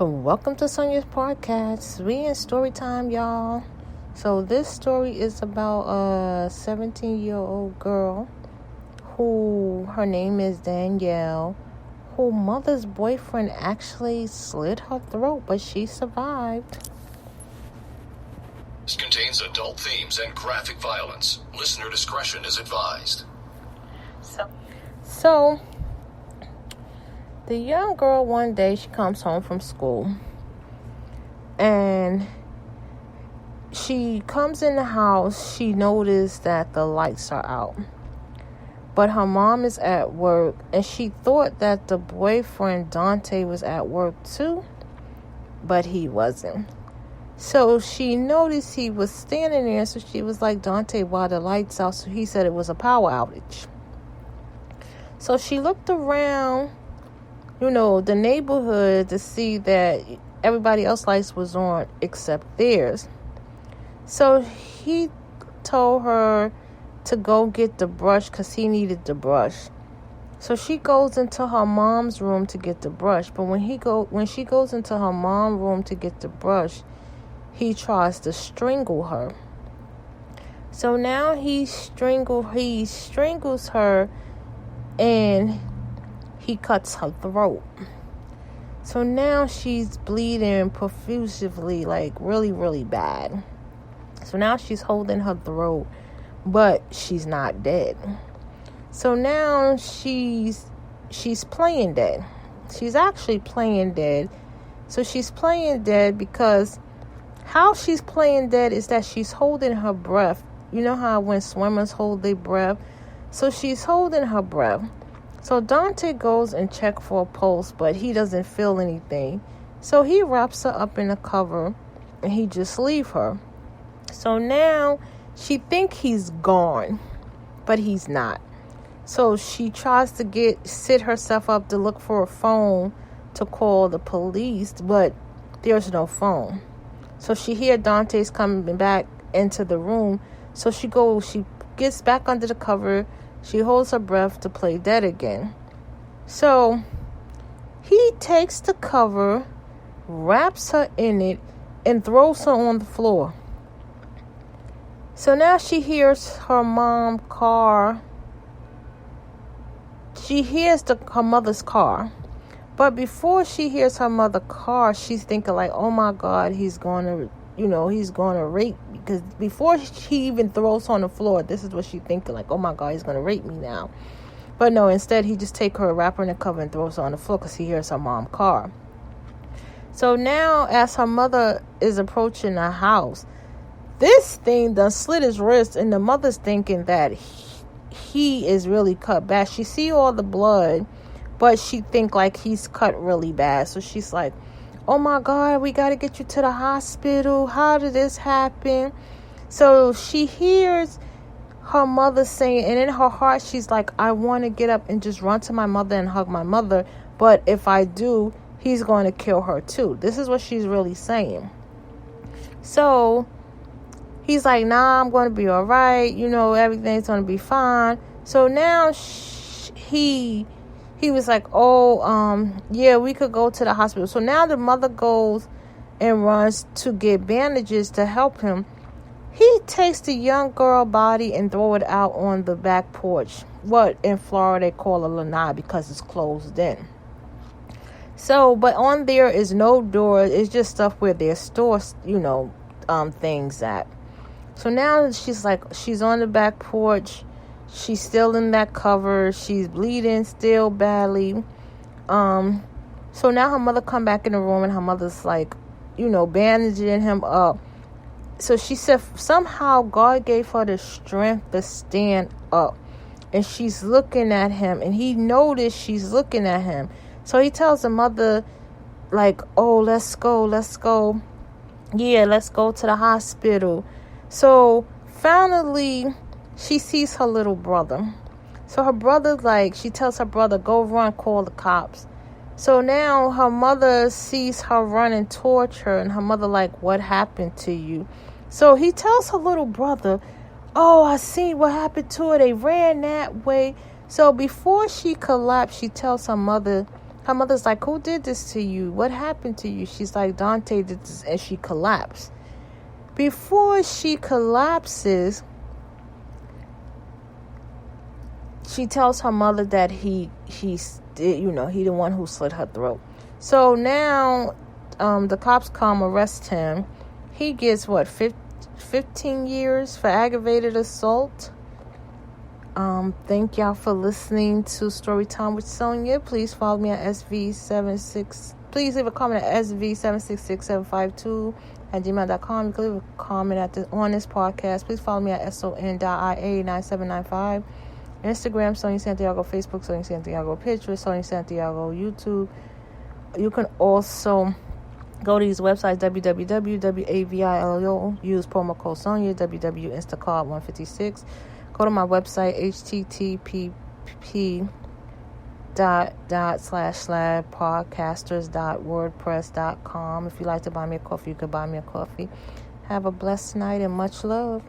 Welcome to Sonia's podcast. We in Storytime, y'all. So this story is about a 17-year-old girl who her name is Danielle, who mother's boyfriend actually slit her throat, but she survived. This contains adult themes and graphic violence. Listener discretion is advised. So the young girl, one day she comes home from school and she comes in the house. She noticed that the lights are out, but her mom is at work, and she thought that the boyfriend Dante was at work too, but he wasn't. So she noticed he was standing there, so she was like, "Dante, why the lights out?" So he said it was a power outage. So she looked around, the neighborhood, to see that everybody else's lights was on except theirs. So he told her to go get the brush because he needed the brush. So she goes into her mom's room to get the brush. But when she goes into her mom's room to get the brush, he tries to strangle her. So now he strangles her, and he cuts her throat. So now she's bleeding profusely, like really, really bad. So now she's holding her throat, but she's not dead. So now she's playing dead. She's actually playing dead. So she's playing dead because how she's playing dead is that she's holding her breath. You know how when swimmers hold their breath? So she's holding her breath. So Dante goes and checks for a pulse, but he doesn't feel anything. So he wraps her up in a cover and he just leaves her. So now she thinks he's gone, but he's not. So she tries to sit herself up to look for a phone to call the police, but there's no phone. So she hears Dante's coming back into the room. So she gets back under the cover. She holds her breath to play dead again. So he takes the cover, wraps her in it, and throws her on the floor. So now she hears her mom's car. She hears her mother's car. But before she hears her mother's car, she's thinking like, oh my God, he's going to rape me. Because before she even throws her on the floor, this is what she's thinking, like, oh my God, he's going to rape me now. But no, instead he just takes her, wrap her in a cover, and throws her on the floor because he hears her mom's car. So now as her mother is approaching the house, this thing done slit his wrist, and the mother's thinking that he is really cut bad. She see all the blood, but she think like he's cut really bad. So she's like, oh my God, we got to get you to the hospital. How did this happen? So she hears her mother saying, and in her heart, she's like, I want to get up and just run to my mother and hug my mother. But if I do, he's going to kill her too. This is what she's really saying. So he's like, nah, I'm going to be all right. Everything's going to be fine. So now he was like, yeah, we could go to the hospital. So now the mother goes and runs to get bandages to help him. He takes the young girl body and throw it out on the back porch. What in Florida they call a lanai because it's closed in. So, but on there is no door. It's just stuff where there's stores, things at. So now she's on the back porch. She's still in that cover. She's bleeding still badly. So now her mother come back in the room, and her mother's like, bandaging him up. So she said somehow God gave her the strength to stand up. And she's looking at him, and he noticed she's looking at him. So he tells the mother, like, oh, let's go. Yeah, let's go to the hospital. So finally she sees her little brother. So her brother, she tells her brother, go run, call the cops. So now her mother sees her running towards her, and her mother what happened to you? So he tells her little brother, oh, I see what happened to her. They ran that way. So before she collapsed, she tells her mother, Her mother's like, who did this to you? What happened to you? She's like, Dante did this, and she collapsed. Before she collapses, she tells her mother that he the one who slit her throat. So now, the cops come, arrest him. He gets 15 years for aggravated assault. Thank y'all for listening to Storytime with Sonia. Please follow me at SV76. Please leave a comment at SV766752@gmail.com. You can leave a comment on this podcast. Please follow me at SON.IA9795. Instagram, Sonia Santiago. Facebook, Sonia Santiago. Pinterest, Sonia Santiago. YouTube. You can also go to these websites, www.avilo. Use promo code Sonia, www.instacard156. Go to my website, http://podcasters.wordpress.com. If you'd like to buy me a coffee, you can buy me a coffee. Have a blessed night and much love.